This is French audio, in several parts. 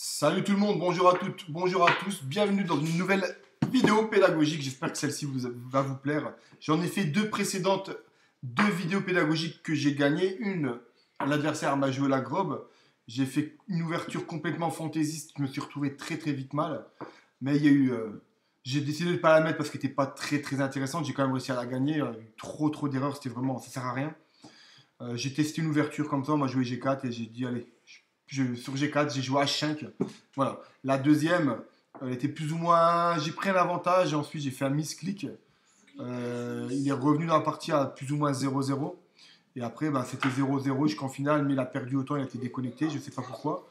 Salut tout le monde, bonjour à toutes, bonjour à tous, bienvenue dans une nouvelle vidéo pédagogique. J'espère que celle-ci va vous plaire. J'en ai fait deux précédentes, deux vidéos pédagogiques que j'ai gagnées. Une, l'adversaire m'a joué la grobe. J'ai fait une ouverture complètement fantaisiste, je me suis retrouvé très vite mal. Mais il y a eu... j'ai décidé de ne pas la mettre parce qu'elle n'était pas très intéressante. J'ai quand même réussi à la gagner. Il y a eu trop d'erreurs, c'était vraiment... ça sert à rien. J'ai testé une ouverture comme ça, on m'a joué G4 et j'ai dit allez... sur G4, j'ai joué H5. Voilà. La deuxième, elle était plus ou moins. J'ai pris un avantage et ensuite j'ai fait un misclick. Il est revenu dans la partie à plus ou moins 0-0. Et après, ben, c'était 0-0 jusqu'en finale, mais il a perdu autant, il a été déconnecté, je ne sais pas pourquoi.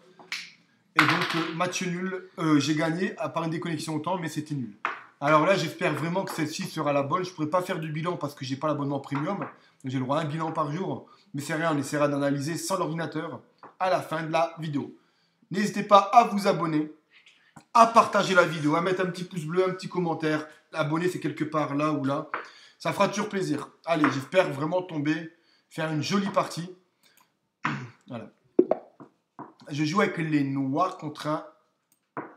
Et donc, match nul, j'ai gagné, à part une déconnexion autant, mais c'était nul. Alors là, j'espère vraiment que celle-ci sera la bonne. Je ne pourrais pas faire de bilan parce que je n'ai pas l'abonnement premium. J'ai le droit à un bilan par jour. Mais c'est rien, on essaiera d'analyser sans l'ordinateur à la fin de la vidéo. N'hésitez pas à vous abonner, à partager la vidéo, à mettre un petit pouce bleu, un petit commentaire. Abonner, c'est quelque part là ou là. Ça fera toujours plaisir. Allez, j'espère vraiment tomber, faire une jolie partie. Voilà. Je joue avec les Noirs contre un...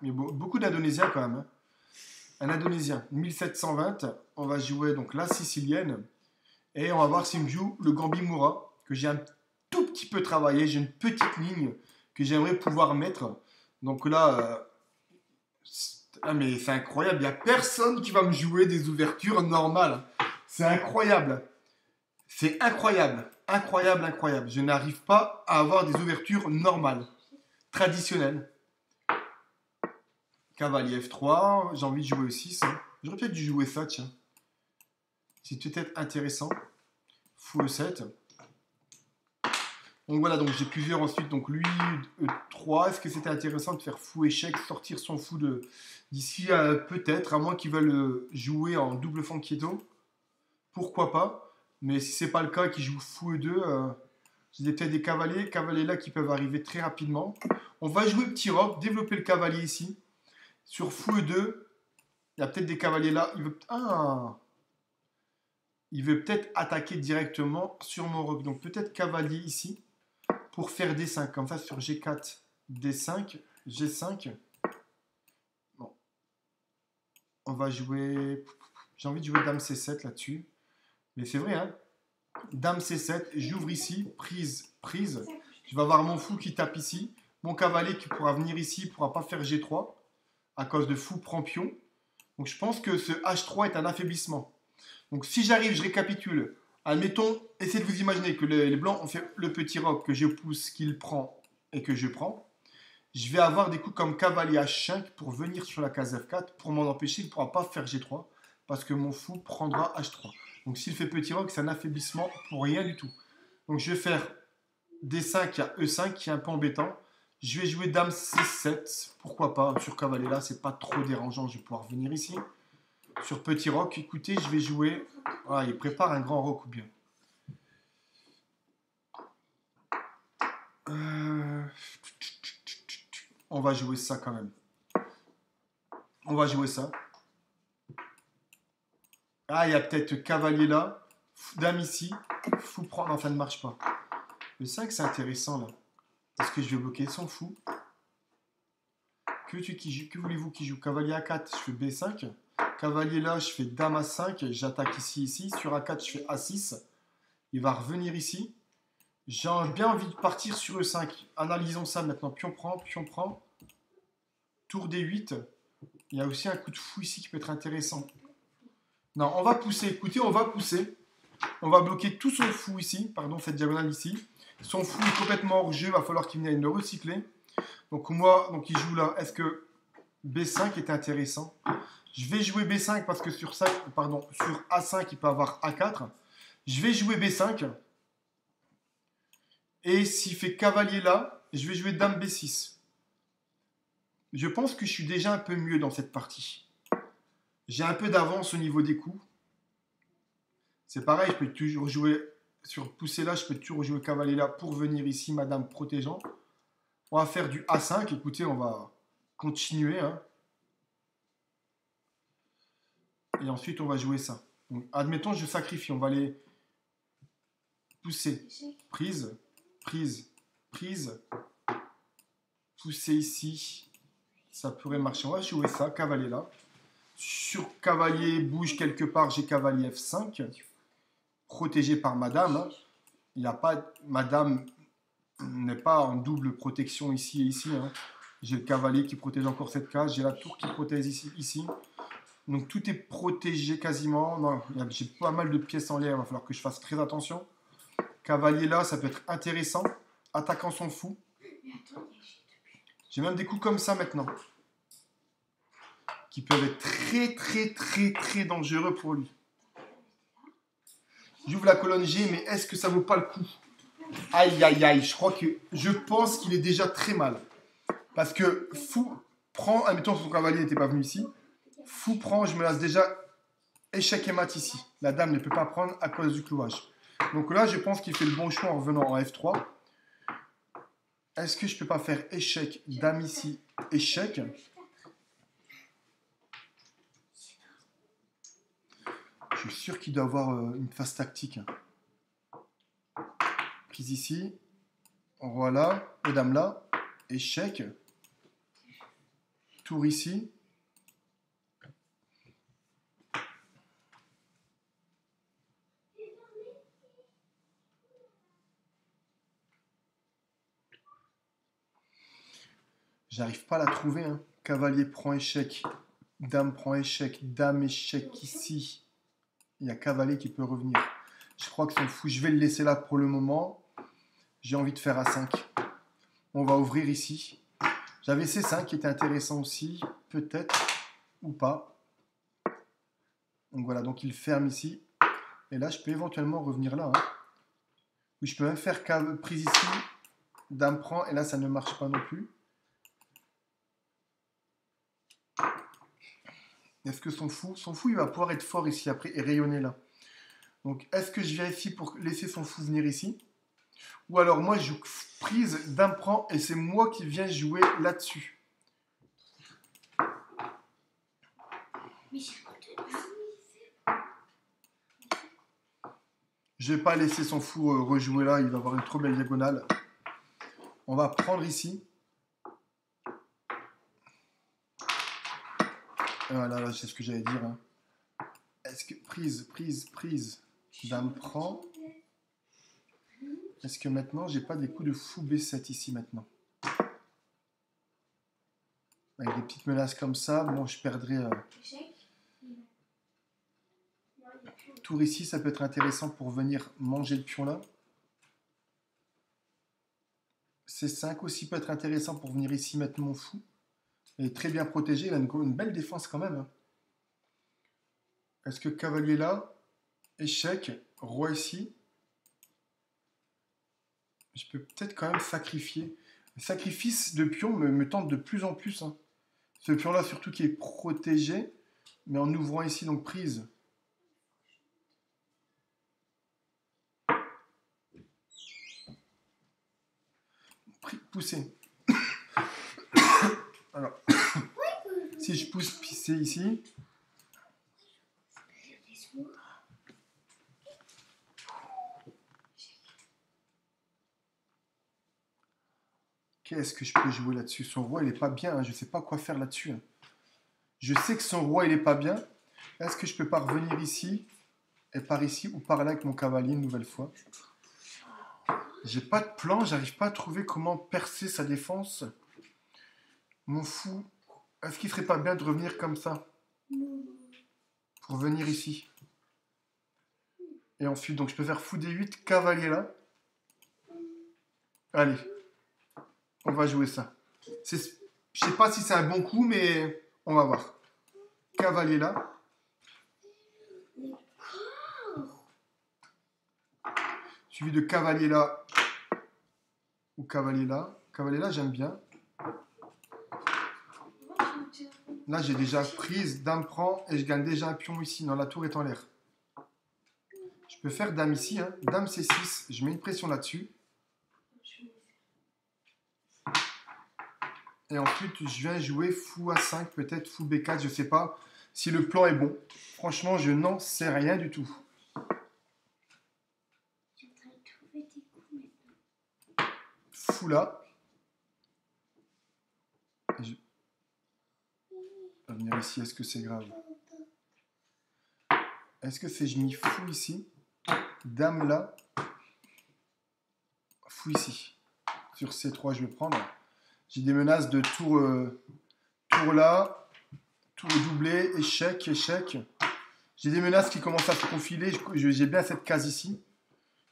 Il y a beaucoup d'Indonésiens quand même. Hein. Un Indonésien, 1720. On va jouer donc la Sicilienne. Et on va voir s'il me joue le Gambi Moura, que j'ai un tout petit peu travaillé. J'ai une petite ligne que j'aimerais pouvoir mettre. Donc là, mais c'est incroyable. Il n'y a personne qui va me jouer des ouvertures normales. C'est incroyable. C'est incroyable. Incroyable. Je n'arrive pas à avoir des ouvertures normales, traditionnelles. Cavalier F3. J'ai envie de jouer E6. Hein. J'aurais peut-être dû jouer ça, tiens. C'est peut-être intéressant. Fou E7. Donc voilà, donc j'ai plusieurs ensuite. Donc lui, E3. Est-ce que c'était intéressant de faire fou échec, sortir son fou d'ici peut-être, à moins qu'ils veulent jouer en double Fanchietto. Pourquoi pas. Mais si c'est pas le cas, qu'ils jouent fou E2, j'ai peut-être des cavaliers là qui peuvent arriver très rapidement. On va jouer petit roc, développer le cavalier ici. Sur fou E2, il y a peut-être des cavaliers là. Il veut peut-être attaquer directement sur mon roc. Donc peut-être cavalier ici pour faire D5. Comme ça sur G4, D5, G5. Bon. On va jouer... J'ai envie de jouer Dame C7 là-dessus. Mais c'est vrai, hein. Dame C7, j'ouvre ici, prise. Je vais avoir mon fou qui tape ici. Mon cavalier qui pourra venir ici, ne pourra pas faire G3 à cause de fou prend pion. Donc je pense que ce H3 est un affaiblissement. Donc si j'arrive, je récapitule. Admettons, essayez de vous imaginer que les blancs ont fait le petit roc que je pousse, qu'il prend et que je prends. Je vais avoir des coups comme cavalier H5 pour venir sur la case F4. Pour m'en empêcher, il ne pourra pas faire G3 parce que mon fou prendra H3. Donc s'il fait petit roc, c'est un affaiblissement pour rien du tout. Donc je vais faire D5 à E5 qui est un peu embêtant. Je vais jouer Dame C7. Pourquoi pas, sur cavalier là, c'est pas trop dérangeant. Je vais pouvoir venir ici. Sur petit roc, écoutez, je vais jouer... Ah, il prépare un grand roc ou bien. On va jouer ça quand même. On va jouer ça. Ah, il y a peut-être cavalier là. Dame ici. Fou prend... Non, ça ne marche pas. Le 5, c'est intéressant là. Est-ce que je vais bloquer son fou? Que voulez-vous qu'il joue? Cavalier A4, je fais B5. Cavalier là, je fais Dame A5. J'attaque ici. Sur A4, je fais A6. Il va revenir ici. J'ai bien envie de partir sur E5. Analysons ça maintenant. Pion prend. Tour D8. Il y a aussi un coup de fou ici qui peut être intéressant. Non, on va pousser. Écoutez, on va pousser. On va bloquer tout son fou ici. Pardon, cette diagonale ici. Son fou est complètement hors jeu. Il va falloir qu'il vienne le recycler. Donc moi, il joue là. Est-ce que B5 est intéressant? Je vais jouer B5 parce que sur A5, il peut avoir A4. Je vais jouer B5. Et s'il fait cavalier là, je vais jouer Dame B6. Je pense que je suis déjà un peu mieux dans cette partie. J'ai un peu d'avance au niveau des coups. C'est pareil, je peux toujours jouer sur pousser là, je peux toujours jouer cavalier là pour venir ici, madame protégeant. On va faire du A5. Écoutez, on va continuer. Hein. Et ensuite, on va jouer ça. Donc, admettons, je sacrifie. On va aller pousser. Prise. pousser ici. Ça pourrait marcher. On va jouer ça, cavalier là. Sur cavalier, bouge quelque part, j'ai cavalier F5. Protégé par madame. Hein. Il n'y a pas... Madame n'est pas en double protection ici et ici. Hein. J'ai le cavalier qui protège encore cette case. J'ai la tour qui protège ici. Donc tout est protégé quasiment. Non, j'ai pas mal de pièces en l'air. Il va falloir que je fasse très attention. Cavalier là, ça peut être intéressant. Attaquant son fou. J'ai même des coups comme ça maintenant. Qui peuvent être très dangereux pour lui. J'ouvre la colonne G, mais est-ce que ça vaut pas le coup? Aïe, aïe, aïe. Je pense qu'il est déjà très mal. Parce que fou prend, admettons son cavalier n'était pas venu ici. Fou prend, je me laisse déjà échec et mat ici. La dame ne peut pas prendre à cause du clouage. Donc là, je pense qu'il fait le bon choix en revenant en F3. Est-ce que je peux pas faire échec, dame ici, échec? Je suis sûr qu'il doit avoir une phase tactique. Prise ici. Voilà. Et dame là. Échec. Tour ici. J'arrive pas à la trouver. Hein. Cavalier prend échec. Dame prend échec. Dame échec ici. Il y a cavalier qui peut revenir. Je crois que c'est fou. Je vais le laisser là pour le moment. J'ai envie de faire A5. On va ouvrir ici. J'avais C5 qui était intéressant aussi. Peut-être ou pas. Donc voilà, donc il ferme ici. Et là, je peux éventuellement revenir là. Hein. Ou je peux même faire prise ici. Dame prend. Et là, ça ne marche pas non plus. Est-ce que son fou, il va pouvoir être fort ici après et rayonner là. Donc, est-ce que je viens ici pour laisser son fou venir ici? Ou alors, moi, je joue prise, dame prend, et c'est moi qui viens jouer là-dessus. Je vais pas laisser son fou rejouer là, il va avoir une trop belle diagonale. On va prendre ici. Voilà, là, c'est ce que j'allais dire. Hein. Est-ce que prise, dame prend. Est-ce que maintenant, j'ai pas des coups de fou B7 ici maintenant? Avec des petites menaces comme ça, bon, je perdrai... Tour ici, ça peut être intéressant pour venir manger le pion là. C5 aussi peut être intéressant pour venir ici mettre mon fou. Il est très bien protégé, il a une belle défense quand même. Hein. Est-ce que cavalier là? Échec, roi ici. Je peux peut-être quand même sacrifier. Le sacrifice de pion me tente de plus en plus. Hein. Ce pion là surtout qui est protégé. Mais en ouvrant ici, donc prise. Pousser. Alors, si je pousse pisser ici. Qu'est-ce que je peux jouer là-dessus? Son roi, il est pas bien. Hein. Je ne sais pas quoi faire là-dessus. Hein. Je sais que son roi, il est pas bien. Est-ce que je peux pas revenir ici et par ici ou par là avec mon cavalier une nouvelle fois? J'ai pas de plan. J'arrive pas à trouver comment percer sa défense. Mon fou. Est-ce qu'il serait pas bien de revenir comme ça? Pour venir ici. Et ensuite, donc je peux faire fou D8, cavalier là. Allez. On va jouer ça. Je sais pas si c'est un bon coup, mais on va voir. Cavalier là. Suivi de cavalier là. Ou cavalier là. Cavalier là, j'aime bien. Là, j'ai déjà prise, dame prend, et je gagne déjà un pion ici. Non, la tour est en l'air. Je peux faire dame ici. Hein. Dame C6, je mets une pression là-dessus. Et ensuite, je viens jouer fou A5, peut-être fou B4, je ne sais pas si le plan est bon. Franchement, je n'en sais rien du tout. Fou là. Je vais venir ici, est-ce que c'est grave? Est-ce que c'est je m'y fous ici? Dame là. Fou ici. Sur C3, je vais prendre. J'ai des menaces de tour, tour là, tour doublé, échec, échec. J'ai des menaces qui commencent à se profiler. J'ai bien cette case ici.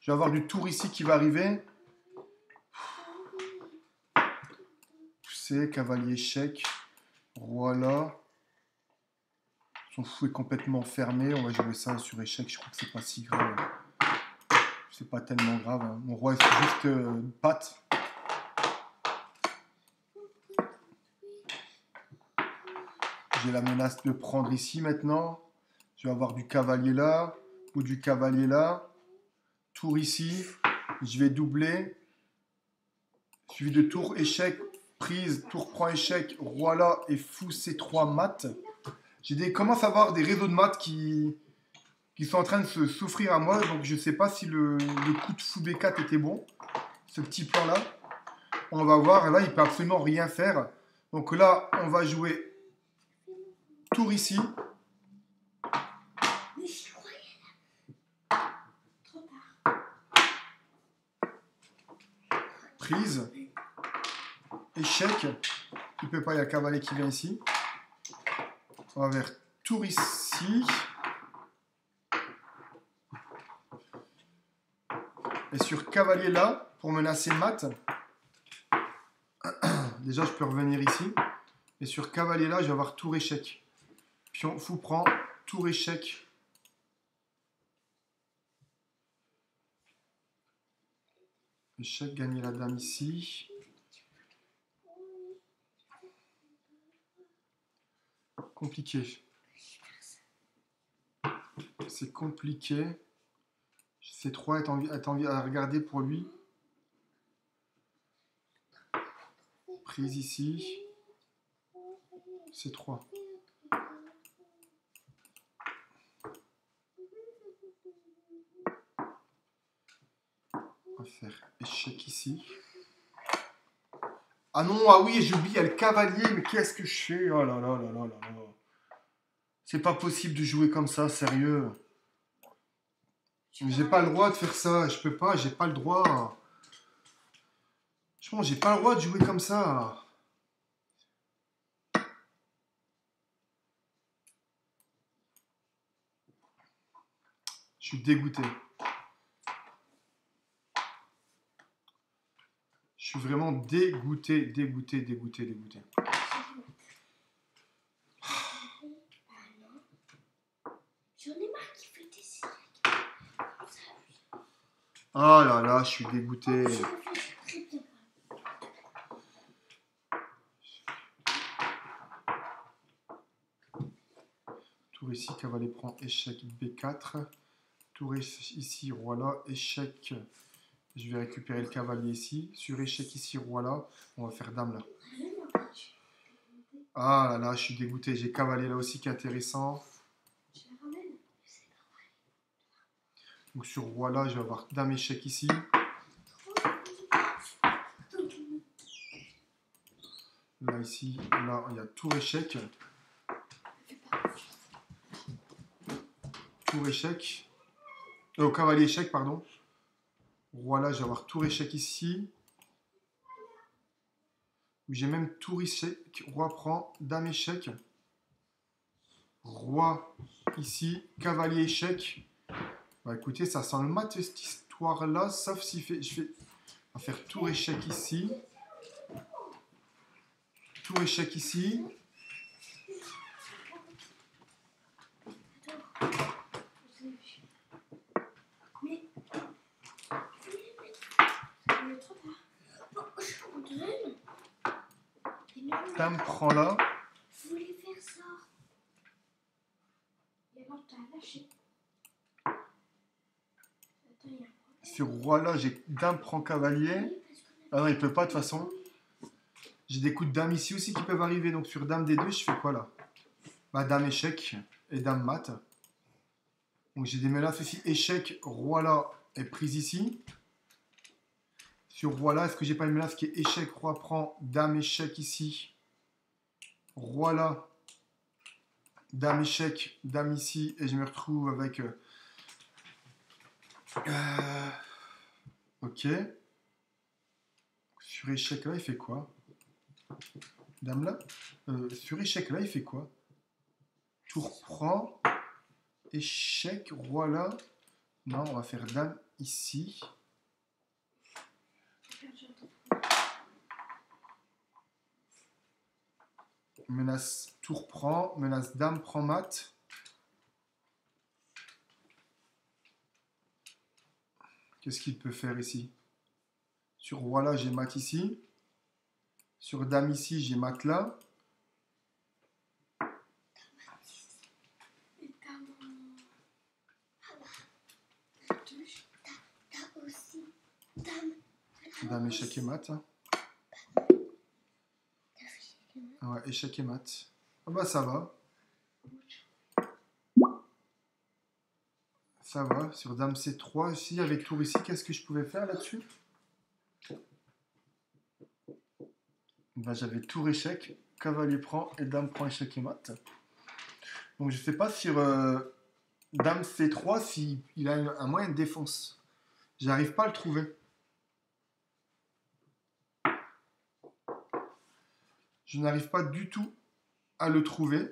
Je vais avoir du tour ici qui va arriver. Poussé, cavalier, échec. Roi là. Son fou est complètement fermé. On va jouer ça sur échec. Je crois que c'est pas si grave. C'est pas tellement grave. Hein. Mon roi est juste une patte. J'ai la menace de prendre ici maintenant. Je vais avoir du cavalier là. Ou du cavalier là. Tour ici. Je vais doubler. Suivi de tour, échec, prise, tour prend échec, roi là et fou C3 mat. Commence à avoir des réseaux de maths qui sont en train de se s'offrir à moi. Donc je ne sais pas si le coup de fou B4 était bon. Ce petit plan là. On va voir. Là, il ne peut absolument rien faire. Donc là, on va jouer tour ici. Prise. Échec. Il ne peut pas, il y a le cavalier qui vient ici. On va vers tour ici. Et sur cavalier là, pour menacer mat. Déjà, je peux revenir ici. Et sur cavalier là, je vais avoir tour échec. Pion fou prend, tour échec. Échec, gagner la dame ici. Compliqué. C'est compliqué. C3 est envie à regarder pour lui. Prise ici. C3. On va faire échec ici. Ah non, ah oui, j'ai oublié, il y a le cavalier, mais qu'est-ce que je fais? Oh là là là là là là. C'est pas possible de jouer comme ça, sérieux. J'ai pas le droit de faire ça, je peux pas, j'ai pas le droit. Franchement, j'ai pas le droit de jouer comme ça. Je suis dégoûté. Je suis vraiment dégoûté, dégoûté, dégoûté, dégoûté. Oh là là, je suis dégoûté. Tour ici, cavalier prend échec B4. Tour ici, roi là, échec. Je vais récupérer le cavalier ici. Sur échec ici, roi là. On va faire dame là. Ah là là, je suis dégoûté. J'ai cavalier là aussi qui est intéressant. Donc sur roi là, je vais avoir dame échec ici. Là ici, là il y a tour échec. Tour échec. Cavalier échec, pardon. Roi là, je vais avoir tour échec ici. J'ai même tour échec. Roi prend, dame échec. Roi ici, cavalier échec. Bah écoutez, ça sent le mat cette histoire là, sauf si on va faire tour échec ici. Tour échec ici. Dame prend là. Je voulais faire ça. Et alors t'as lâché. Sur roi là, j'ai dame prend cavalier. Ah non, il peut pas de toute façon. J'ai des coups de dame ici aussi qui peuvent arriver. Donc sur dame D2, je fais quoi là? Bah, dame échec et dame mat. Donc j'ai des menaces aussi. Échec, roi là et prise ici. Sur roi là, est-ce que j'ai pas une menace qui est échec, roi prend, dame échec ici? Roi là. Dame échec, dame ici. Et je me retrouve avec... ok. Sur échec là, il fait quoi? Dame là. Sur échec là, il fait quoi? Tour prend. Échec, roi là. Non, on va faire dame ici. Menace tour prend. Menace dame prend mat. Qu'est-ce qu'il peut faire ici? Sur roi là, j'ai mat ici. Sur dame ici, j'ai mat là. Dame échec et mat. Hein. Ouais, échec et mat. Ah bah ça va. Ça va. Sur dame C3 ici, avec tour ici, qu'est-ce que je pouvais faire là-dessus? Ben, j'avais tour échec, cavalier prend et dame prend échec et mat. Donc je sais pas sur dame C3 s'il a un moyen de défense. J'arrive pas à le trouver. Je n'arrive pas du tout à le trouver.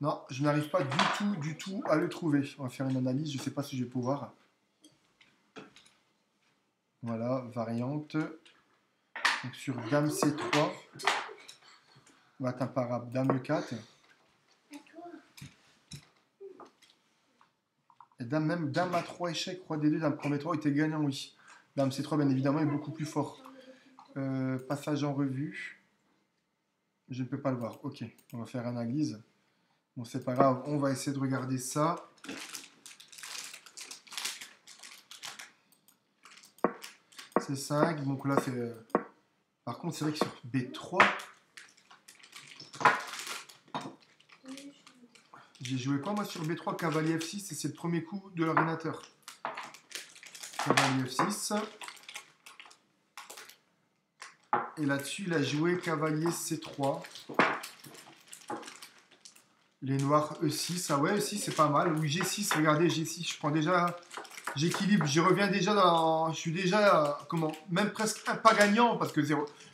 Non, je n'arrive pas du tout à le trouver. On va faire une analyse, je ne sais pas si je vais pouvoir. Voilà, variante. Donc sur dame C3, on va être imparable. Dame E4. Et dame A3 échec, roi D2, dame premier 3 était gagnant, oui. Dame C3, bien évidemment, est beaucoup plus fort. Passage en revue. Je ne peux pas le voir. Ok, on va faire analyse. Bon, c'est pas grave, on va essayer de regarder ça. C'est 5, donc là c'est... Par contre, c'est vrai que sur B3, j'ai joué quoi moi sur B3? Cavalier F6, et c'est le premier coup de l'ordinateur. Cavalier F6. Et là-dessus, il a joué cavalier C3. Les noirs E6. Ah ouais, E6, c'est pas mal. Oui, G6, regardez, G6, je prends déjà... J'équilibre, je reviens déjà dans... Je suis déjà, comment? Même presque pas gagnant, parce que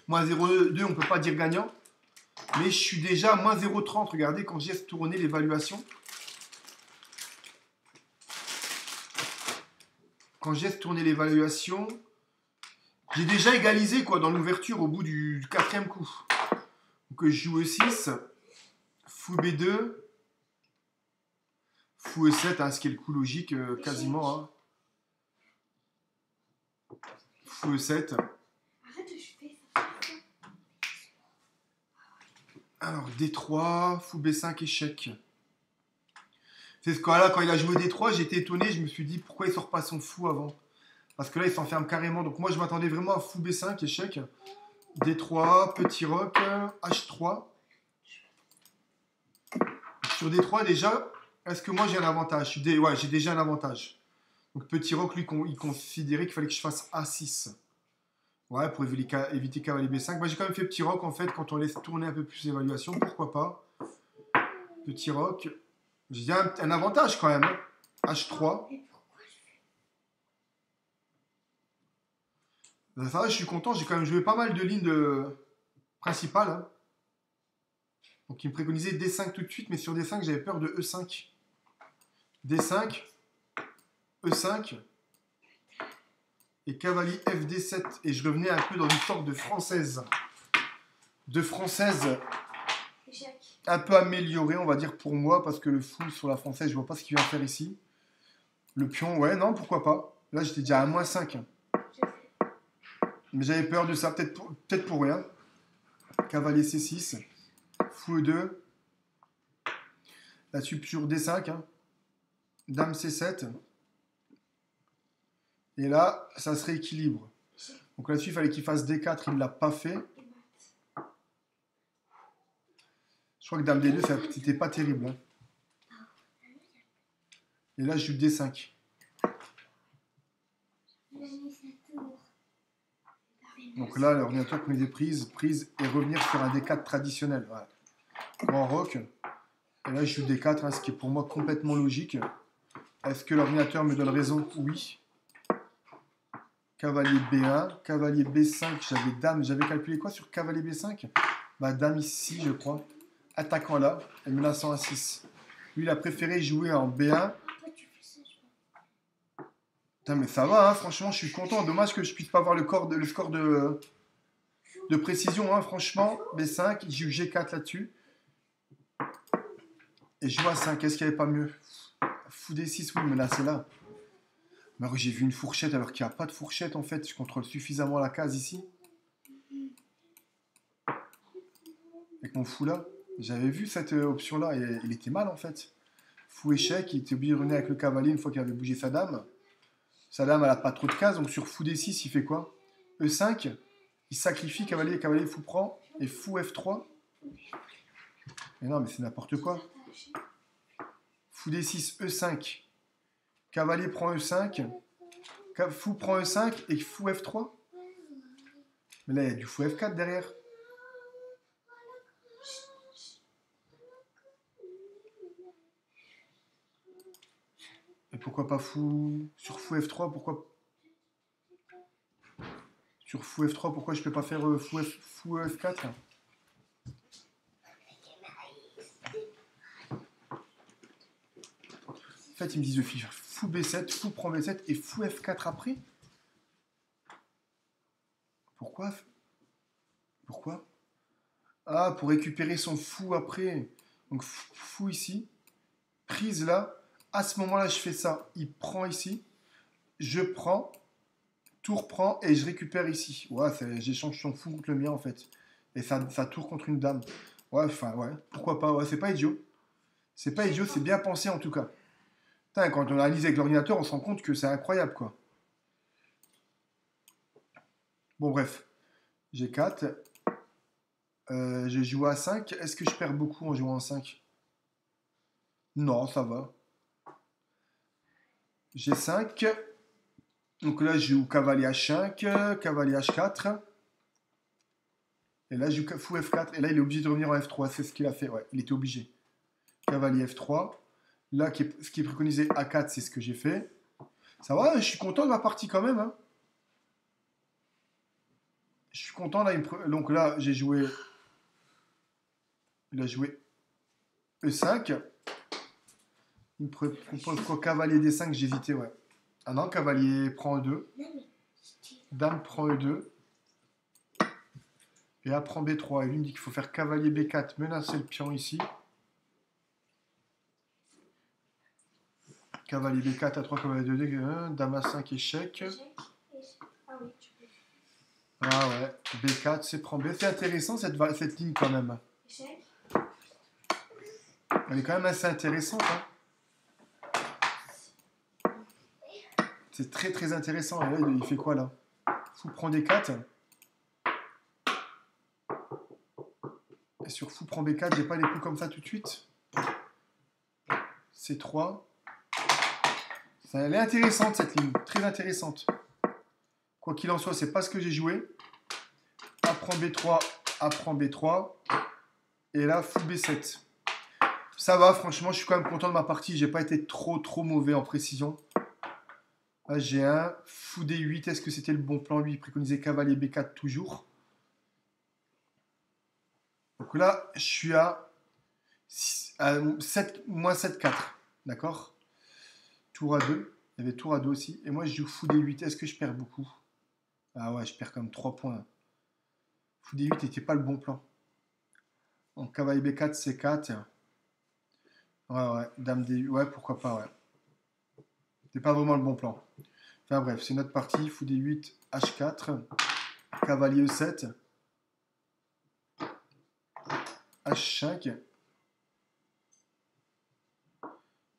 moins 0,2, on ne peut pas dire gagnant. Mais je suis déjà moins 0,30. Regardez, quand j'ai tourné l'évaluation. Quand j'ai tourné l'évaluation, j'ai déjà égalisé quoi dans l'ouverture au bout du quatrième coup. Donc je joue E6, fou B2, fou E7, hein, ce qui est le coup logique quasiment. Hein. Fou E7. Alors D3, fou B5, échec. C'est ce cas-là, quand il a joué D3, j'étais étonné, je me suis dit pourquoi il sort pas son fou avant. Parce que là, il s'enferme carrément. Donc moi, je m'attendais vraiment à fou B5, échec. D3, petit roc, H3. Sur D3, déjà, est-ce que moi j'ai un avantage? Ouais, j'ai déjà un avantage. Donc petit roc, lui, il considérait qu'il fallait que je fasse A6. Ouais, pour éviter cavalier B5. Moi, j'ai quand même fait petit roc, en fait, quand on laisse tourner un peu plus l'évaluation. Pourquoi pas? Petit roc. J'ai un avantage quand même. Hein. H3. Ça va, je suis content. J'ai quand même joué pas mal de lignes principales. Hein. Donc, il me préconisait D5 tout de suite, mais sur D5, j'avais peur de E5. D5. E5. Et cavalier FD7. Et je revenais un peu dans une sorte de française. Un peu améliorée, on va dire, pour moi, parce que le fou sur la française, je vois pas ce qu'il vient faire ici. Le pion, ouais, non, pourquoi pas. Là, j'étais déjà à moins 5. Mais j'avais peur de ça, peut-être pour rien. Cavalier C6. Fou E2. Là-dessus, sur D5. Hein. Dame C7. Et là, ça se rééquilibre. Donc là-dessus, il fallait qu'il fasse D4, il ne l'a pas fait. Je crois que Dame D2, c'était pas terrible. Hein. Et là, je joue D5. Il a mis sa tour. Donc là, l'ordinateur prenait des prises et revenir sur un D4 traditionnel. Voilà. Grand rock. Et là, je joue D4, hein, ce qui est pour moi complètement logique. Est-ce que l'ordinateur me donne raison? Oui. Cavalier B1, cavalier B5, j'avais dame. J'avais calculé quoi sur cavalier B5? Bah, dame ici, je crois. Attaquant là, et menaçant à 6. Lui, il a préféré jouer en B1. Pourquoi tu fais ça, je Putain, mais ça va, hein, franchement, je suis content. Dommage que je puisse pas voir le score de précision. Hein, franchement, B5, il joue G4 là-dessus. Et je joue à 5. Est-ce qu'il n'y avait pas mieux? Fou D6, oui, mais là, c'est là. Mais j'ai vu une fourchette alors qu'il n'y a pas de fourchette en fait. Je contrôle suffisamment la case ici. Avec mon fou là. J'avais vu cette option là et il était mal en fait. Fou échec, il était obligé de revenir avec le cavalier une fois qu'il avait bougé sa dame. Sa dame elle n'a pas trop de cases donc sur fou D6 il fait quoi? E5, il sacrifie cavalier, cavalier fou prend et fou F3. Mais non mais c'est n'importe quoi. Fou D6, E5. Cavalier prend E5, fou prend E5 et fou F3. Mais là, il y a du fou F4 derrière. Et pourquoi pas fou... Sur fou F3, pourquoi... Sur fou F3, pourquoi je peux pas faire fou F4? En fait, ils me disent de faire fou B7, fou prend B7 et fou F4 après. Pourquoi? Pourquoi? Ah, pour récupérer son fou après. Donc fou ici. Prise là. À ce moment-là, je fais ça. Il prend ici. Je prends. Tour prend et je récupère ici. Ouais, j'échange son fou contre le mien en fait. Et ça tour contre une dame. Ouais, enfin, ouais. Pourquoi pas? Ouais, c'est pas idiot. C'est pas idiot, c'est bien pensé en tout cas. Putain, quand on analyse avec l'ordinateur, on se rend compte que c'est incroyable quoi. Bon, bref. J'ai 4. Je joue à 5. Est-ce que je perds beaucoup en jouant à 5? Non, ça va. J'ai 5. Donc là, je joue cavalier H5, cavalier H4. Et là, je joue fou F4. Et là, il est obligé de revenir en F3. C'est ce qu'il a fait. Ouais, il était obligé. Cavalier F3. Là, ce qui est préconisé A4, c'est ce que j'ai fait. Ça va, je suis content de ma partie quand même. Hein. Je suis content. Là, donc là, j'ai joué... Il a joué E5. Il me propose quoi? Cavalier D5, j'hésitais, ouais. Ah non, cavalier prend E2. Dame prend E2. Et A prend B3. Et lui me dit qu'il faut faire cavalier B4, menacer le pion ici. Cavalier B4 A3, cavalier 2D, dame A5, échec. Ah ouais, B4, c'est prend B. C'est intéressant cette ligne quand même. Elle est quand même assez intéressante. Hein. C'est très très intéressant. Et là, il fait quoi là? Fou prend D4. Et sur fou prend B4, j'ai pas les coups comme ça tout de suite. C3. Elle est intéressante cette ligne, très intéressante. Quoi qu'il en soit, c'est pas ce que j'ai joué. A prend B3, A prend B3. Et là, fou B7. Ça va, franchement, je suis quand même content de ma partie. J'ai pas été trop mauvais en précision. Là, j'ai un fou D8. Est-ce que c'était le bon plan? Lui, il préconisait cavalier B4 toujours. Donc là, je suis à 7, moins 7, 4. D'accord? Tour à 2. Il y avait tour à 2 aussi. Et moi, je joue fou D8. Est-ce que je perds beaucoup? Ah ouais, je perds quand même 3 points. Fou D8 n'était pas le bon plan. Donc, cavalier B4, C4. Ouais, dame D8. Ouais, pourquoi pas, ouais. C'était pas vraiment le bon plan. Enfin bref, c'est notre partie. Fou D8, H4. Cavalier E7. H5.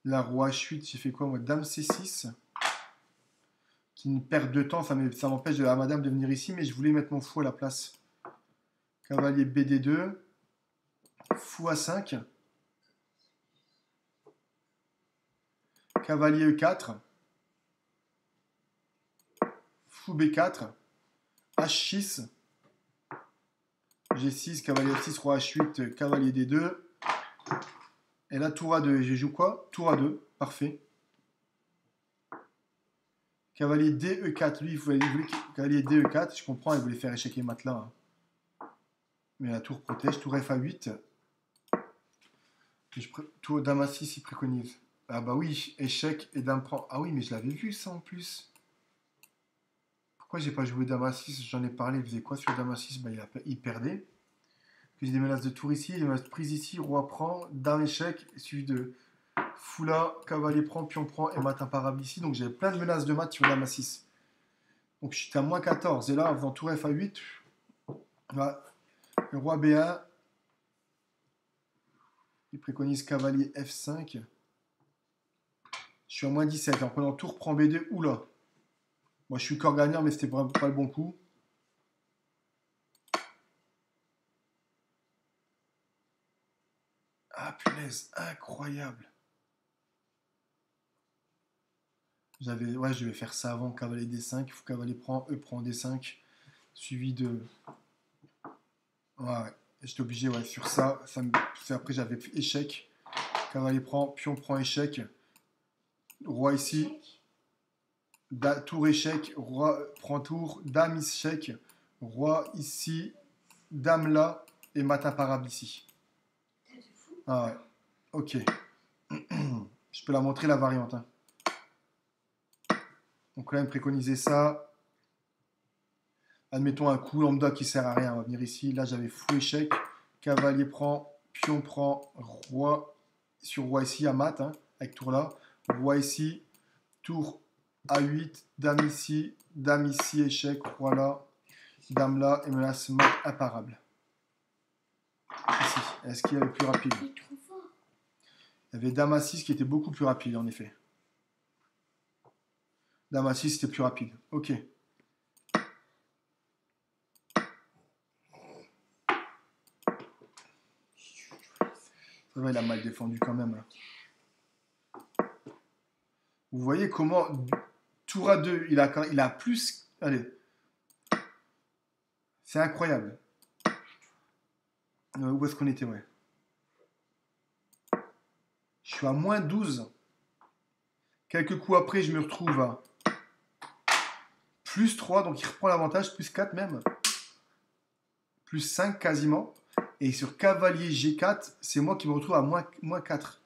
La roi H8, j'ai fait quoi moi? Dame C6. Qui ne perd de temps, ça m'empêche à madame de venir ici, mais je voulais mettre mon fou à la place. Cavalier BD2. Fou A5. Cavalier E4. Fou B4. H6. G6, cavalier F6, roi H8, cavalier D2. Et là, tour A2. Je joue quoi? Tour A2. Parfait. Cavalier D, E4. Lui, il voulait cavalier D, E4. Je comprends, il voulait faire échec et mat là. Mais la tour protège. Tour F8. Tour Dame A6, il préconise. Ah bah oui, échec et Dame prend. Ah oui, mais je l'avais vu ça en plus. Pourquoi j'ai pas joué Dame A6? J'en ai parlé. Il faisait quoi sur Dame A6? Bah, il perdait. Puis j'ai des menaces de tour ici, des menaces de prise ici, roi prend, dame échec, suivi de fou là, cavalier prend, pion prend et mat imparable ici. Donc j'avais plein de menaces de mat sur Dame A6. Donc je suis à moins 14. Et là, en faisant tour F8, voilà, le roi B1, il préconise cavalier F5. Je suis à moins 17. En prenant tour prend B2, oula. Moi je suis corps gagnant, mais c'était pas le bon coup. Ah punaise, incroyable. Ouais, je vais faire ça avant, cavalier D5, il faut cavalier prend, E prend D5, suivi de... Ouais, j'étais obligé, ouais, sur ça, après j'avais échec, cavalier prend, pion prend échec, roi ici, tour échec, roi prend tour, dame échec, roi ici, dame là, et mat imparable ici. Ah ouais, ok. Je peux la montrer la variante. Hein. Donc là, il me préconisait ça. Admettons un coup lambda qui sert à rien. On va venir ici. Là, j'avais fou échec. Cavalier prend, pion prend, roi sur roi ici à mat, hein, avec tour là. Roi ici, tour A8, dame ici, échec, roi là, dame là, et menace mat imparable. Ici. Est-ce qu'il y avait plus rapide? Il y avait dame A6 qui était beaucoup plus rapide, en effet. Dame A6, c'était plus rapide. Ok. Ça va, il a mal défendu quand même. Vous voyez comment, tour A2, il a plus... Allez. C'est incroyable. Où est-ce qu'on était, ouais. Je suis à moins 12. Quelques coups après, je me retrouve à plus 3, donc il reprend l'avantage, plus 4 même. Plus 5 quasiment. Et sur cavalier G4, c'est moi qui me retrouve à moins 4.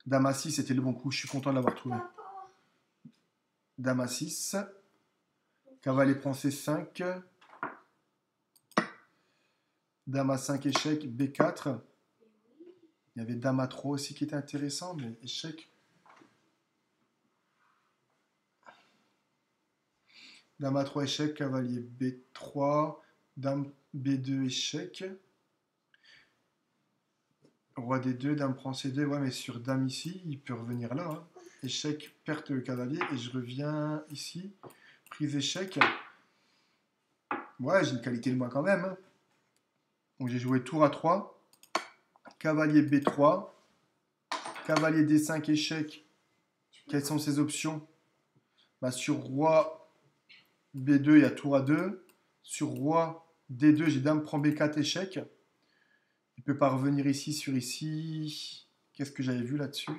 Dame A6, c'était le bon coup, je suis content de l'avoir trouvé. Dame A6. Cavalier prend C5. Dame A5 échec, B4. Il y avait Dame A3 aussi qui était intéressant, mais échec. Dame A3 échec, cavalier B3, Dame B2 échec. Roi D2, Dame prend C2, ouais, mais sur Dame ici, il peut revenir là. Hein. Échec, perte de cavalier, et je reviens ici. Prise échec. Ouais, j'ai une qualité de moi quand même. Hein. Donc j'ai joué tour A3. Cavalier B3. Cavalier D5 échec. Quelles sont ses options? Bah, sur roi B2, il y a tour A2. Sur roi D2, j'ai dame prend B4 échec. Il ne peut pas revenir ici sur ici. Qu'est-ce que j'avais vu là-dessus?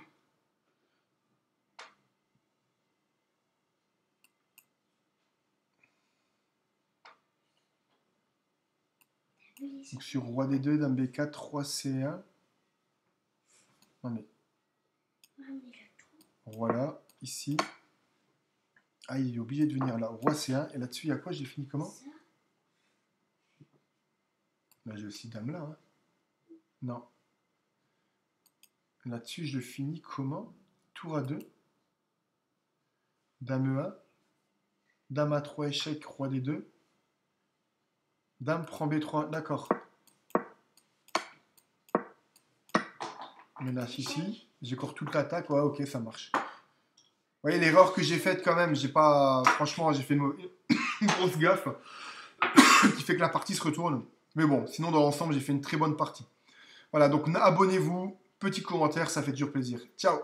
Donc sur roi D2, dame B4, roi C1. Non mais... Voilà, ici. Ah, il est obligé de venir là. Roi C1. Et là-dessus, il y a quoi? J'ai fini comment? Là, j'ai aussi dame là. Hein. Non. Là-dessus, je finis comment? Tour A2. Dame E1. Dame A3 échec, roi D2. Dame prend B3. D'accord. Menace ici. J'écorche toute l'attaque. Ouais, ok, ça marche. Vous voyez l'erreur que j'ai faite quand même. J'ai pas... Franchement, j'ai fait une grosse gaffe qui fait que la partie se retourne. Mais bon, sinon, dans l'ensemble, j'ai fait une très bonne partie. Voilà, donc abonnez-vous. Petit commentaire, ça fait toujours plaisir. Ciao!